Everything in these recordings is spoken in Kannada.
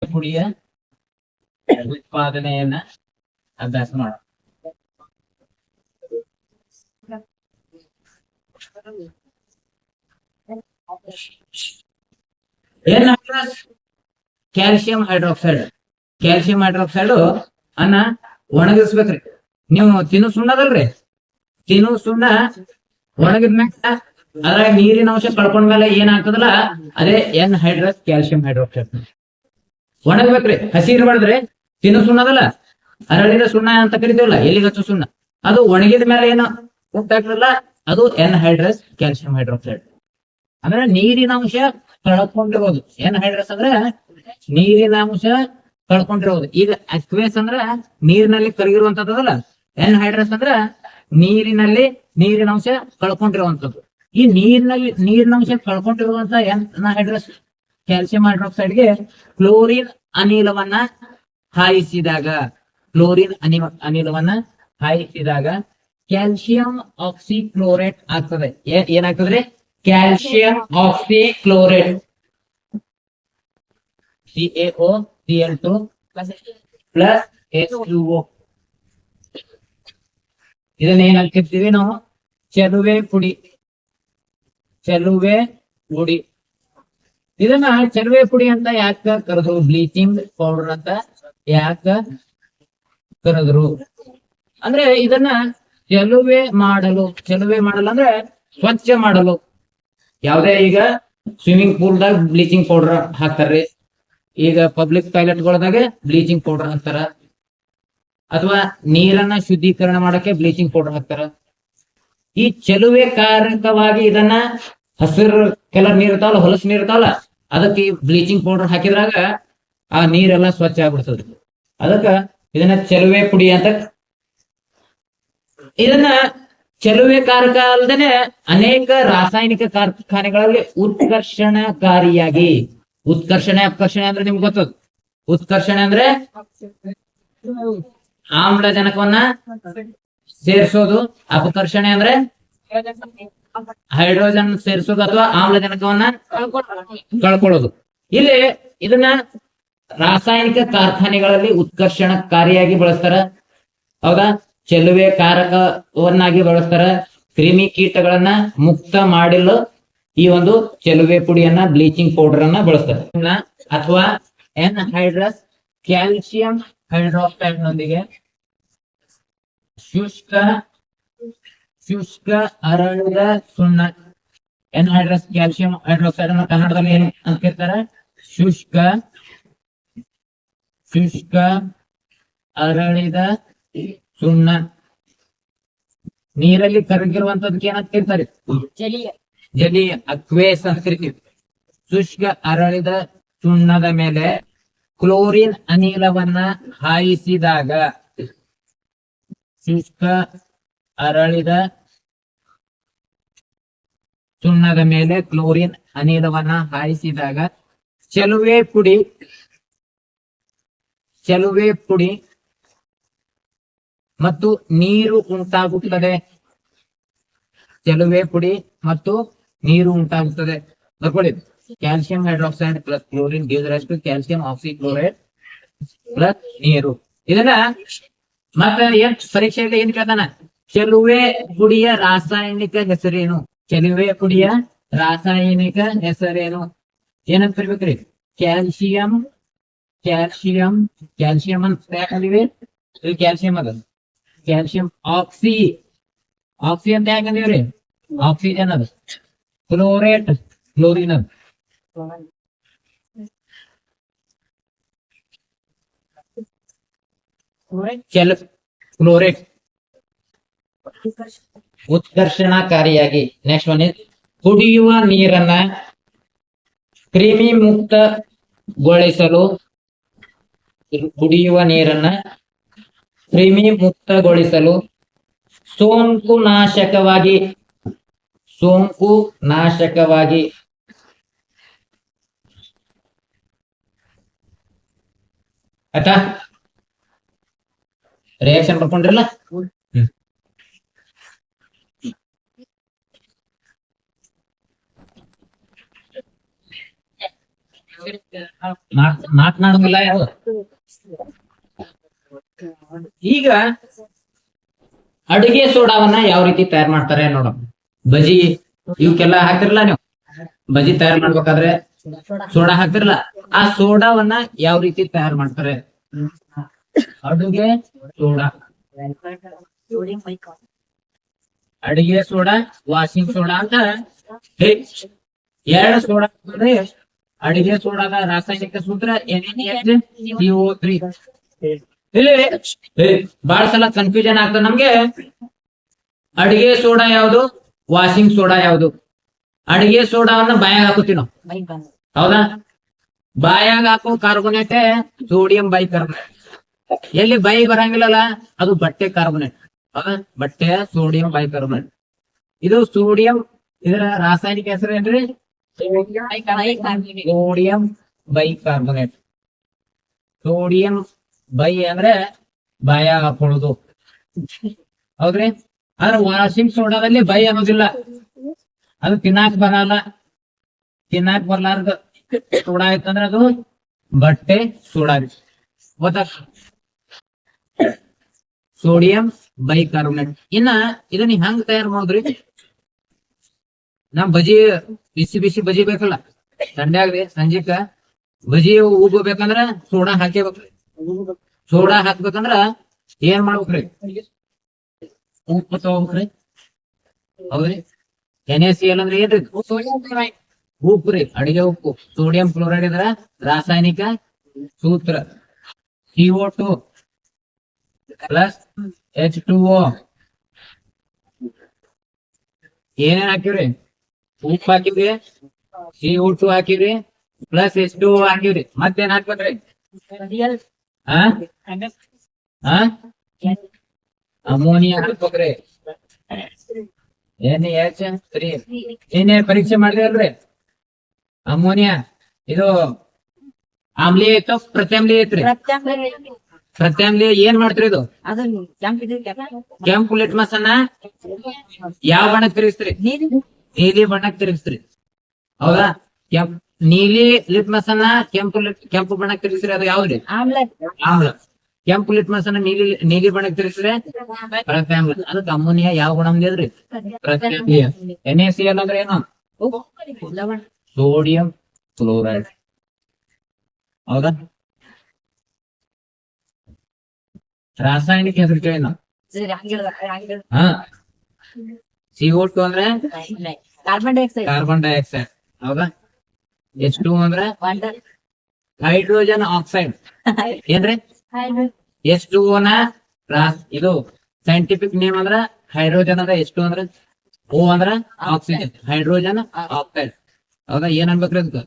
ಪುಡಿಯ ಉತ್ಪಾದನೆಯನ್ನ ಅಭ್ಯಾಸ ಮಾಡ. ಏನ್ ಕ್ಯಾಲ್ಸಿಯಂ ಹೈಡ್ರಾಕ್ಸೈಡ್. ಕ್ಯಾಲ್ಸಿಯಂ ಹೈಡ್ರಾಕ್ಸೈಡ್ ಅನ್ನ ಒಣಗಿಸ್ಬೇಕ್ರಿ. ನೀವು ತಿನ್ನು ಸುಣ್ಣದಲ್ರಿ, ತಿನ್ನು ಸುಣ್ಣ ಒಣಗಿದ್ಮ್ಯಾಗ ಅದ್ರಾಗ ನೀರಿನ ಅಂಶ ಕಳ್ಕೊಂಡ್ಮೇಲೆ ಏನಾಗ್ತದಲ್ಲ ಅದೇ ಎನ್ ಹೈಡ್ರಸ್ ಕ್ಯಾಲ್ಸಿಯಂ ಹೈಡ್ರಾಕ್ಸೈಡ್. ಒಣಗ್ಬೇಕ್ರಿ, ಹಸಿ ಇರಬಾರ್ದ್ರಿ. ತಿನ್ನು ಸುಣ್ಣದಲ್ಲ, ಅರಳಿದ ಸುಣ್ಣ ಅಂತ ಕರಿತೀವಲ್ಲ, ಎಲ್ಲಿಗಚ್ಚು ಸುಣ್ಣ, ಅದು ಒಣಗಿದ ಮೇಲೆ ಏನು ಉಂಟಾಗ್ತದಲ್ಲ ಅದು ಎನ್ ಹೈಡ್ರಸ್ ಕ್ಯಾಲ್ಸಿಯಂ ಹೈಡ್ರಾಕ್ಸೈಡ್. ಅಂದ್ರೆ ನೀರಿನ ಅಂಶ ಕಳ್ಕೊಂಡಿರೋದು. ಎನ್ ಹೈಡ್ರಸ್ ಅಂದ್ರೆ ನೀರಿನ ಅಂಶ ಕಳ್ಕೊಂಡಿರೋದು. ಈಗ ಅಕ್ವೇಸ್ ಅಂದ್ರ ನೀರಿನಲ್ಲಿ ಕರಗಿರುವಂತದ್ದಲ್ಲ, ಎನ್ ಹೈಡ್ರಸ್ ಅಂದ್ರ ನೀರಿನಲ್ಲಿ ನೀರಿನ ಅಂಶ ಕಳ್ಕೊಂಡಿರುವಂತದ್ದು. ಈ ನೀರಿನ ಅಂಶ ಕಳ್ಕೊಂಡಿರುವಂತ ಎನ್ ಹೈಡ್ರಸ್ ಕ್ಯಾಲ್ಸಿಯಂ ಹೈಡ್ರಾಕ್ಸೈಡ್ಗೆ ಕ್ಲೋರಿನ್ ಅನಿಲವನ್ನ ಹಾಯಿಸಿದಾಗ, ಕ್ಲೋರಿನ್ ಅನಿಲವನ್ನ ಹಾಯಿಸಿದಾಗ ಕ್ಯಾಲ್ಸಿಯಂ ಆಕ್ಸಿಕ್ಲೋರೇಟ್ ಆಗ್ತದೆ. ಏನಾಗ್ತದ್ರಿ? Calcium oxychlorate, CaOCl2 plus H2O. ಇದನ್ನ ಏನ್ ಹಾಕಿರ್ತೀವಿ ನಾವು? ಚೆಲುವೆ ಪುಡಿ. ಚೆಲುವೆ ಪುಡಿ. ಇದನ್ನ ಚೆಲುವೆ ಪುಡಿ ಅಂತ ಯಾಕ ಕರೆದ್ರು? ಬ್ಲೀಚಿಂಗ್ ಪೌಡರ್ ಅಂತ ಯಾಕ ಕರೆದ್ರು ಅಂದ್ರೆ ಇದನ್ನ ಚೆಲುವೆ ಮಾಡಲು ಅಂದ್ರೆ ಸ್ವಚ್ಛ ಮಾಡಲು. ಯಾವ್ದೇ ಈಗ ಸ್ವಿಮ್ಮಿಂಗ್ ಪೂಲ್ದಾಗ ಬ್ಲೀಚಿಂಗ್ ಪೌಡರ್ ಹಾಕ್ತಾರ್ರಿ, ಈಗ ಪಬ್ಲಿಕ್ ಟಾಯ್ಲೆಟ್ಗಳದಾಗ ಬ್ಲೀಚಿಂಗ್ ಪೌಡರ್ ಹಾಕ್ತಾರ, ಅಥವಾ ನೀರನ್ನ ಶುದ್ಧೀಕರಣ ಮಾಡಕ್ಕೆ ಬ್ಲೀಚಿಂಗ್ ಪೌಡರ್ ಹಾಕ್ತಾರ. ಈ ಚೆಲುವೆ ಕಾರಕವಾಗಿ ಇದನ್ನ ಹಸಿರು ಕೆಲರ್ ನೀರ್ ಇರ್ತಾವಲ್ಲ, ಹೊಲಸು ನೀರ್ ಇರ್ತಾವಲ್ಲ, ಅದಕ್ಕೆ ಬ್ಲೀಚಿಂಗ್ ಪೌಡರ್ ಹಾಕಿದ್ರಾಗ ಆ ನೀರೆಲ್ಲ ಸ್ವಚ್ಛ ಆಗ್ಬಿಡ್ತದ್ರಿ. ಅದಕ್ಕ ಇದನ್ನ ಚೆಲುವೆ ಪುಡಿ ಅಂತ. ಇದನ್ನ ಚೆಲುವೆ ಕಾರಕ ಅಲ್ಲದೆ ಅನೇಕ ರಾಸಾಯನಿಕ ಕಾರ್ಖಾನೆಗಳಲ್ಲಿ ಉತ್ಕರ್ಷಣಕಾರಿಯಾಗಿ, ಉತ್ಕರ್ಷಣೆ ಅಪಕರ್ಷಣೆ ಅಂದ್ರೆ ನಿಮ್ಗೆ ಗೊತ್ತದ. ಉತ್ಕರ್ಷಣೆ ಅಂದ್ರೆ ಆಮ್ಲಜನಕವನ್ನ ಸೇರಿಸೋದು, ಅಪಕರ್ಷಣೆ ಅಂದ್ರೆ ಹೈಡ್ರೋಜನ್ ಸೇರಿಸೋದು ಅಥವಾ ಆಮ್ಲಜನಕವನ್ನ ಕಳ್ಕೊಳ್ಳೋದು. ಇಲ್ಲಿ ಇದನ್ನ ರಾಸಾಯನಿಕ ಕಾರ್ಖಾನೆಗಳಲ್ಲಿ ಉತ್ಕರ್ಷಣಕಾರಿಯಾಗಿ ಬಳಸ್ತಾರ, ಹೌದಾ? ಚೆಲುವೆ ಕಾರಕವನ್ನಾಗಿ ಬಳಸ್ತಾರ. ಕ್ರಿಮಿ ಕೀಟಗಳನ್ನ ಮುಕ್ತ ಮಾಡಲು ಈ ಒಂದು ಚೆಲುವೆ ಪುಡಿಯನ್ನ, ಬ್ಲೀಚಿಂಗ್ ಪೌಡರ್ ಅನ್ನ ಬಳಸ್ತಾರೆ. ಅಥವಾ ಎನ್ ಹೈಡ್ರಸ್ ಕ್ಯಾಲ್ಸಿಯಂ ಹೈಡ್ರಾಕ್ಸೈಡ್ ನೊಂದಿಗೆ ಶುಷ್ಕ ಅರಳಿದ ಸುಣ್ಣ. ಎನ್ ಹೈಡ್ರಸ್ ಕ್ಯಾಲ್ಸಿಯಂ ಹೈಡ್ರಾಕ್ಸೈಡ್ ಅನ್ನು ಕನ್ನಡದಲ್ಲಿ ಏನ್ ಅಂತ ಕರೀತಾರೆ? ಶುಷ್ಕ ಅರಳಿದ ಸುಣ್ಣ. ನೀರಲ್ಲಿ ಕರಗಿರುವಂತದಕ್ಕೆ ಏನಂತ ಕರೀತಾರೆ? ಜಲೀಯ, ಅಕ್ವೇಸ್ ಅಂತ ಕರಿತೀವಿ. ಶುಷ್ಕ ಅರಳಿದ ಸುಣ್ಣದ ಮೇಲೆ ಕ್ಲೋರಿನ್ ಅನಿಲವನ್ನ ಹಾಯಿಸಿದಾಗ, ಶುಷ್ಕ ಅರಳಿದ ಸುಣ್ಣದ ಮೇಲೆ ಕ್ಲೋರಿನ್ ಅನಿಲವನ್ನ ಹಾಯಿಸಿದಾಗ ಚೆಲುವೆ ಪುಡಿ ಮತ್ತು ನೀರು ಉಂಟಾಗುತ್ತದೆ. ಚೆಲುವೆ ಪುಡಿ ಮತ್ತು ನೀರು ಉಂಟಾಗುತ್ತದೆ. ಬರ್ಕೊಳ್ಳಿ, calcium hydroxide plus chlorine gives rise to calcium oxychloride plus ನೀರು. ಇದನ್ನ ಮತ್ತೆ ಏನ್ ಪರೀಕ್ಷೆಯಲ್ಲಿ ಏನ್ ಕೇಳ್ತಾನ? ಚೆಲುವೆ ಪುಡಿಯ ರಾಸಾಯನಿಕ ಹೆಸರೇನು? ಚೆಲುವೆ ಪುಡಿಯ ರಾಸಾಯನಿಕ ಹೆಸರೇನು? ಏನಂತ ಕರಿಬೇಕ್ರಿ? ಕ್ಯಾಲ್ಸಿಯಂ ಅಂತ ಯಾಕಂದಿವಿ? ಇಲ್ಲಿ ಕ್ಯಾಲ್ಸಿಯಂ ಅದ. ಕ್ಯಾಲ್ಸಿಯಂ ಆಕ್ಸಿ ಅಂತ ಯಾಕಂದಿವ್ರಿ? ಆಕ್ಸಿಜನ್ ಅದ. ಕ್ಲೋರೇಟ್ ಕ್ಲೋರಿನ್ ಅದ. ಕ್ಲೋರೇಟ್ ಉತ್ಕರ್ಷಣಕಾರಿಯಾಗಿ. ನೆಕ್ಸ್ಟ್ ಒನ್ ಇಸ್ ಕುಡಿಯುವ ನೀರನ್ನ ಕ್ರಿಮಿ ಮುಕ್ತಗೊಳಿಸಲು. ಕುಡಿಯುವ ನೀರನ್ನ ಕ್ರಿಮಿ ಮುಕ್ತಗೊಳಿಸಲು ಸೋಂಕು ನಾಶಕವಾಗಿ ಆಯ್ತಾ? ರಿಯಾಕ್ಷನ್ ಬರ್ಕೊಂಡ್ರಲ್ಲ. ಮಾತನಾಡುದಿಲ್ಲ ಯಾರು. ಈಗ ಅಡುಗೆ ಸೋಡಾವನ್ನ ಯಾವ ರೀತಿ ತಯಾರು ಮಾಡ್ತಾರೆ ನೋಡೋಣ. ಬಜಿ ಇವಕ್ಕೆಲ್ಲ ಹಾಕ್ತಿರಲ್ಲ ನೀವು, ಬಜಿ ತಯಾರು ಮಾಡ್ಬೇಕಾದ್ರೆ ಸೋಡಾ ಹಾಕ್ತಿರಲ್ಲ, ಆ ಸೋಡಾವನ್ನ ಯಾವ ರೀತಿ ತಯಾರು ಮಾಡ್ತಾರೆ? ಅಡುಗೆ ಸೋಡಾ, ಅಡಿಗೆ ಸೋಡಾ, ವಾಷಿಂಗ್ ಸೋಡಾ ಅಂತ ಎರಡು ಸೋಡಾ. ಅಡಿಗೆ ಸೋಡಾದ ರಾಸಾಯನಿಕ ಸೂತ್ರ CO3. ಇಲ್ಲಿ ಬಹಳ ಸಲ ಕನ್ಫ್ಯೂಷನ್ ಆಗ್ತದೆ ನಮ್ಗೆ. ಅಡಿಗೆ ಸೋಡಾ ಯಾವುದು, ವಾಷಿಂಗ್ ಸೋಡಾ ಯಾವುದು? ಅಡಿಗೆ ಸೋಡಾವನ್ನ ಬಾಯಾಗ ಹಾಕುತ್ತೀವಿ ನಾವು, ಹೌದಾ? ಬಾಯಾಗ ಹಾಕೋ ಕಾರ್ಬೋನೇಟ್ ಸೋಡಿಯಂ ಬೈಕಾರ್ಬೊನೇಟ್. ಎಲ್ಲಿ ಬೈ ಬರಂಗಿಲ್ಲಲ್ಲ ಅದು ಬಟ್ಟೆ ಕಾರ್ಬೋನೇಟ್, ಹೌದಾ? ಬಟ್ಟೆಯ ಸೋಡಿಯಂ ಬೈಕಾರ್ಬೋನೇಟ್. ಇದು ಸೋಡಿಯಂ, ಇದರ ರಾಸಾಯನಿಕ ಹೆಸರು ಏನ್ರಿ? Sodium bicarbonate. ಸೋಡಿಯಂ ಬೈ ಅಂದ್ರೆ ಬಾಯಾಗ ಹಾಕೊಳ್ಳೋದು, ಹೌದ್ರಿ? ಆದ್ರೆ ವಾಷಿಂಗ್ ಸೋಡಾದಲ್ಲಿ ಬೈ ಅನ್ನೋದಿಲ್ಲ, ಅದು ತಿನ್ನಾಕ್ ಬರಲ್ಲ. ತಿನ್ನಾಕ್ ಬರ್ಲಾರ್ದ ಸೋಡಾ ಆಯ್ತಂದ್ರೆ ಅದು ಬಟ್ಟೆ ಸೋಡಾ. ಗೊತ್ತಾ? Sodium bicarbonate. ಇನ್ನ ಇದನ್ನ ಹೆಂಗ್ ತಯಾರು ಮಾಡುದ್ರಿ? ನಮ್ ಬಜಿ ಬಿಸಿ ಬಿಸಿ ಬಜಿ ಬೇಕಲ್ಲ, ಸಂಡೆ ಆಗ್ರಿ ಸಂಜೆಕ ಬಜಿ ಉಗ್ಬೇಕಂದ್ರ ಸೋಡಾ ಹಾಕೇಬೇಕ್ರಿ. ಸೋಡಾ ಹಾಕ್ಬೇಕಂದ್ರ ಏನ್ ಮಾಡ್ಬೇಕ್ರಿ? ಉಪ್ಪು ತಗೋಬೇಕ್ರಿ, ಹೌದ್ರಿ? NaCl ಅಂದ್ರೆ ಏನ್ರಿ? ಉಪ್ಪು ರೀ, ಅಡಿಗೆ ಉಪ್ಪು. ಸೋಡಿಯಂ ಕ್ಲೋರೈಡ್ ಇದ್ರ ರಾಸಾಯನಿಕ ಸೂತ್ರ CO2 ಪ್ಲಸ್ H2O. ಏನೇನ್ ಹಾಕಿವ್ರಿ? ಉಪ್ಪು ಹಾಕಿವ್ರಿ, CO2 ಹಾಕಿವ್ರಿ, ಪ್ಲಸ್ H2O ಹಾಕಿವ್ರಿ. ಮತ್ತೇನ್ ಹಾಕ್ಬೇಕ್ರಿ? ಅಮೋನಿಯಾ ಹಾಕ್ಬೇಕ್ರಿ. NaH3. ಏನೇ ಪರೀಕ್ಷೆ ಮಾಡಿದ್ರಲ್ರಿ? ಅಮೋನಿಯಾ ಇದು ಆಮ್ಲೀಯ ಐತೋ ಪ್ರತ್ಯಾಮ್ಲೀಯ ಐತ್ರಿ? ಪ್ರತ್ಯಾಮ್ಲೀಯ. ಏನ್ ಮಾಡ್ತೀರಿ ಇದು? ಕೆಂಪು ಲಿಟ್ಮಸ್ ಅನ್ನ ಯಾವ ಬಣ್ಣಕ್ ತಿರುಗಿಸ್ತ್ರಿ? ನೀಲಿ ಬಣ್ಣಕ್ ತಿರುಗಿಸ್ತ್ರಿ, ಹೌದಾ? ನೀಲಿ ಲಿಟ್ಮಸ್ ಅನ್ನ ಕೆಂಪು ಬಣ್ಣಕ್ ತಿರುಗಿಸ್ರಿ, ಅದು ಯಾವ್ದ್ರಿ? ಆಮ್ಲ. ಕೆಂಪು ಲಿಟ್ಮಸ್ ಅನ್ನ ನೀಲಿ ಬಣ್ಣಕ್ ತಿರುಗಿಸ್ರೆ ಪ್ರತ್ಯಾಮ್ಲ. ಅದಕ್ಕೆ ಅಮೋನಿಯಾ ಯಾವ ಗುಣ ಹೊಂದಿದ್ರಿ? ಪ್ರತ್ಯಾಮ್ಲೀಯ. NaCl ಅಂದ್ರೆ ಏನು? ಸೋಡಿಯಂ ಕ್ಲೋರೈಡ್, ಹೌದಾ? ರಾಸಾಯನಿಕ ಹೆಸರು ಕೇಳಿ ನಾವು. CO2 ಅಂದ್ರೆ ಕಾರ್ಬನ್ ಡೈಆಕ್ಸೈಡ್, ಹೌದಾ? H2 ಅಂದ್ರೆ ಹೈಡ್ರೋಜನ್ ಆಕ್ಸೈಡ್. ಏನ್ರಿ? H2O ನ ಇದು ಸೈಂಟಿಫಿಕ್ ನೇಮ್ ಅಂದ್ರ ಹೈಡ್ರೋಜನ್ ಅದ. H2 ಅಂದ್ರ O ಅಂದ್ರ ಆಕ್ಸಿಜನ್, ಹೈಡ್ರೋಜನ್ ಆಕ್ಸೈಡ್, ಹೌದಾ? ಏನ್ ಅನ್ಬೇಕ್ರಿ ಅದಕ್ಕೆ?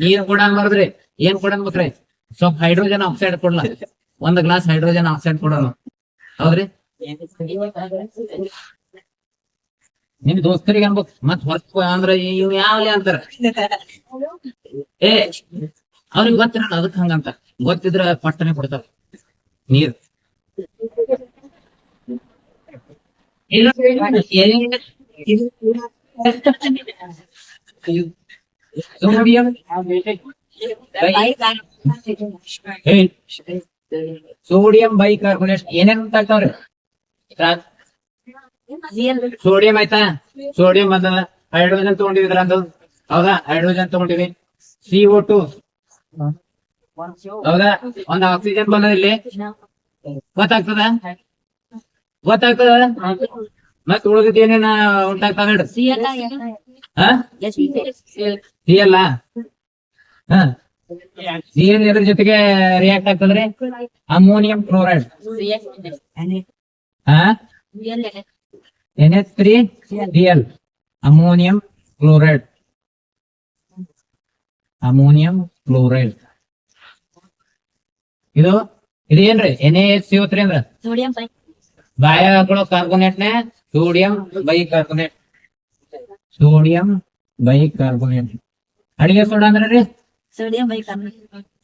ನೀರ್ ಕೂಡ ಅನ್ಬಾರ್ದ್ರಿ. ಏನ್ ಕೂಡ ಅನ್ಬೇಕ್ರಿ? ಸ್ವಲ್ಪ ಹೈಡ್ರೋಜನ್ ಆಕ್ಸೈಡ್ ಕೊಡ್ಲ, ಒಂದ್ ಗ್ಲಾಸ್ ಹೈಡ್ರೋಜನ್ ಆಕ್ಸೈಡ್ ಕೊಡೋಣ, ಹೌದ್ರಿ? ನಿಮ್ ದೋಸ್ತರಿಗೆ ಅನ್ಬೇಕು, ಮತ್ ಹೊರತು ಅಂದ್ರೆ ಇವ್ ಯಾವ್ಲಿ ಅಂತಾರ. ಅವ್ರಿಗೆ ಗೊತ್ತಿರಲ್ಲ, ಅದಕ್ ಹಂಗಂತ. ಗೊತ್ತಿದ್ರ ಪಟ್ಟನೆ ಕೊಡ್ತಾರ ನೀರ್. ಸೋಡಿಯಂ ಸೋಡಿಯಂ ಬೈಕಾರ್ಬೋನೇಟ್ ಏನೇನ್ ಆಗ್ತಾವ್ರಿ? ಸೋಡಿಯಂ ಆಯ್ತಾ? ಸೋಡಿಯಂ ಅದ. ಹೈಡ್ರೋಜನ್ ತಗೊಂಡಿದ್ರ ಅಂದು, ಹೌದಾ? ಹೈಡ್ರೋಜನ್ ತಗೊಂಡಿವಿ. CO2, ಹೌದಾ? ಒಂದ್ ಆಕ್ಸಿಜನ್ ಬಂದ ಇಲ್ಲಿ. ಗೊತ್ತಾಗ್ತದ? ಮತ್ ಉಳಿದಿದ್ ಏನೇನ ಉಂಟಾಗ್ತಾವ ಹೇಳ್ರಿ? Cl. Cl ಇದ್ರ ಜೊತೆಗೆ ರಿಯಾಕ್ಟ್ ಆಗ್ತದ್ರಿ? Ammonium chloride, NH3Cl, ammonium chloride. Ammonium chloride ಇದು ಏನ್ರಿ? NaCO3 ಅಂದ್ರ ಬಾಯ ಹಾಕೊಳ್ಳೋ ಕಾರ್ಬೋನೇಟ್ ನೇ ಸೋಡಿಯಂ ಬೈಕಾರ್ಬೋನೇಟ್. Sodium bicarbonate. ಅಡಿಗೆ ಸೋಡಾ ಅಂದ್ರೆ ರೀ?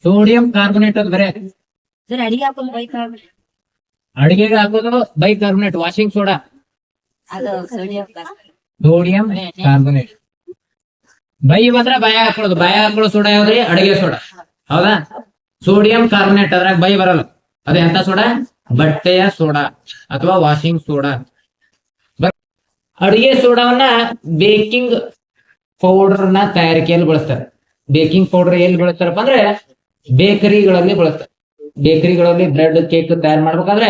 ಸೋಡಿಯಂ ಕಾರ್ಬೋನೇಟ್ ಅದು ಬರೇ ಅಡಿಗೆಗೆ ಹಾಕೋದು bicarbonate. Washing soda sodium carbonate. By ಬಂದ್ರೆ ಬಾಯ ಹಾಕೊಳ್ಳೋದು, ಬಾಯ ಹಾಕೊಳ್ಳೋ ಸೋಡಾ ಯಾವ್ದ್ರಿ? ಅಡಿಗೆ ಸೋಡಾ. ಹೌದಾ? ಸೋಡಿಯಂ ಕಾರ್ಬೊನೇಟ್ ಅದ್ರಾಗ ಬೈ ಬರಲ್ಲ. ಅದ ಎಂತ ಸೋಡಾ? ಬಟ್ಟೆಯ ಸೋಡಾ ಅಥವಾ ವಾಷಿಂಗ್ ಸೋಡಾ. ಅಡಿಗೆ ಸೋಡಾವನ್ನ ಬೇಕಿಂಗ್ ಪೌಡರ್ ನ ತಯಾರಿಕೆಯಲ್ಲಿ ಬಳಸ್ತಾರೆ. ಬೇಕಿಂಗ್ ಪೌಡರ್ ಎಲ್ಲಿ ಬಳಸ್ತಾರಪ್ಪ ಅಂದ್ರೆ ಬೇಕರಿಗಳಲ್ಲಿ ಬಳಸ್ತಾರೆ. ಬೇಕರಿಗಳಲ್ಲಿ ಬ್ರೆಡ್ ಕೇಕ್ ತಯಾರು ಮಾಡ್ಬೇಕಾದ್ರೆ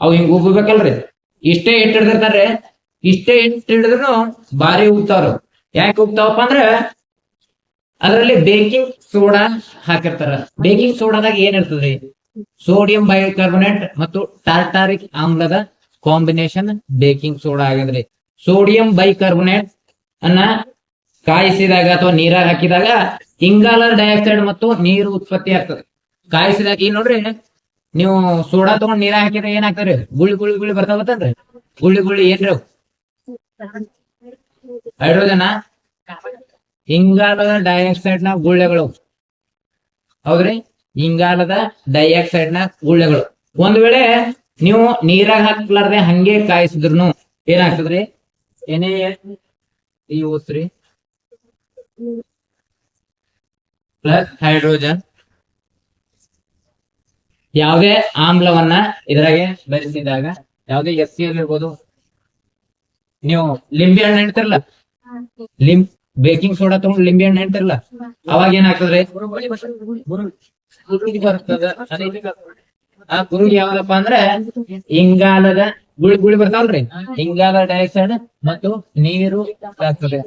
ಅವು ಹಿಂಗ್ ಉಬ್ಬಬೇಕಲ್ರಿ, ಇಷ್ಟೇ ಇಟ್ಟು ಹಿಡಿದಿರ್ತಾರ್ರಿ. ಇಷ್ಟೇ ಇಟ್ಟು ಹಿಡಿದ್ರು ಭಾರಿ ಉಗ್ತಾವ್ರ. ಯಾಕೆ ಉಗ್ತಾವಪ್ಪ ಅಂದ್ರೆ ಅದರಲ್ಲಿ ಬೇಕಿಂಗ್ ಸೋಡಾ ಹಾಕಿರ್ತಾರ. ಬೇಕಿಂಗ್ ಸೋಡಾದಾಗ ಏನ್ ಇರ್ತದ್ರಿ? ಸೋಡಿಯಂ ಬೈಕಾರ್ಬೊನೇಟ್ ಮತ್ತು ಟಾರ್ಟಾರಿಕ್ ಆಮ್ಲದ ಕಾಂಬಿನೇಷನ್ ಬೇಕಿಂಗ್ ಸೋಡಾ ಆಗಿದ್ರಿ. ಸೋಡಿಯಂ ಬೈಕಾರ್ಬೊನೇಟ್ ಅನ್ನ ಕಾಯಿಸಿದಾಗ ಅಥವಾ ನೀರಾಗ ಹಾಕಿದಾಗ ಇಂಗಾಲದ ಡೈಆಕ್ಸೈಡ್ ಮತ್ತು ನೀರು ಉತ್ಪತ್ತಿ ಆಗ್ತದೆ. ಕಾಯಿಸಿದಾಗ ಈಗ ನೋಡ್ರಿ, ನೀವು ಸೋಡಾ ತಗೊಂಡ್ ನೀರಾಗ ಹಾಕಿದ್ರೆ ಏನಾಗ್ತದ್ರಿ? ಗುಳಿ ಗುಳಿ ಗುಳಿ ಬರ್ತಾವತ್ತನ್ರಿ. ಗುಳಿ ಗುಳಿ ಏನ್ರಿ? ಹೈಡ್ರೋಜನ್, ಇಂಗಾಲದ ಡೈಆಕ್ಸೈಡ್ ನ ಗುಳ್ಳೆಗಳು. ಹೌದ್ರಿ, ಇಂಗಾಲದ ಡೈಆಕ್ಸೈಡ್ ನ ಗುಳ್ಳೆಗಳು. ಒಂದ್ ವೇಳೆ ನೀವು ನೀರಾಗ ಹಾಕ್ಲಾರ್ದೆ ಹಂಗೆ ಕಾಯಿಸಿದ್ರು ಏನಾಗ್ತದ್ರಿ? NaCO3 plus hydrogen. ಯಾವುದೇ ಆಮ್ಲವನ್ನ ಇದ್ರಾಗೆ ಬೆರೆಸಿದಾಗ, ಯಾವುದೇ HCl ಇರ್ಬೋದು, ನೀವು ಲಿಂಬೆ ಹಣ್ಣು ಹೇಳ್ತಿರಲ್ಲ, ಬೇಕಿಂಗ್ ಸೋಡಾ ತಗೊಂಡು ಲಿಂಬೆ ಹಣ್ಣು ಹೇಳ್ತಿರಲ್ಲ, ಅವಾಗ ಏನಾಗ್ತದ್ರಿ? ಆ ಗುರುಗಿ ಯಾವ್ದಪ್ಪ ಅಂದ್ರೆ ಇಂಗಾಲದ ಗುಳಿ ಗುಳಿ ಬರ್ತಾವಲ್ರಿ, ಇಂಗಾಲ ಡೈಆಕ್ಸೈಡ್ ಮತ್ತು ನೀರು ಆಗ್ತದೆ.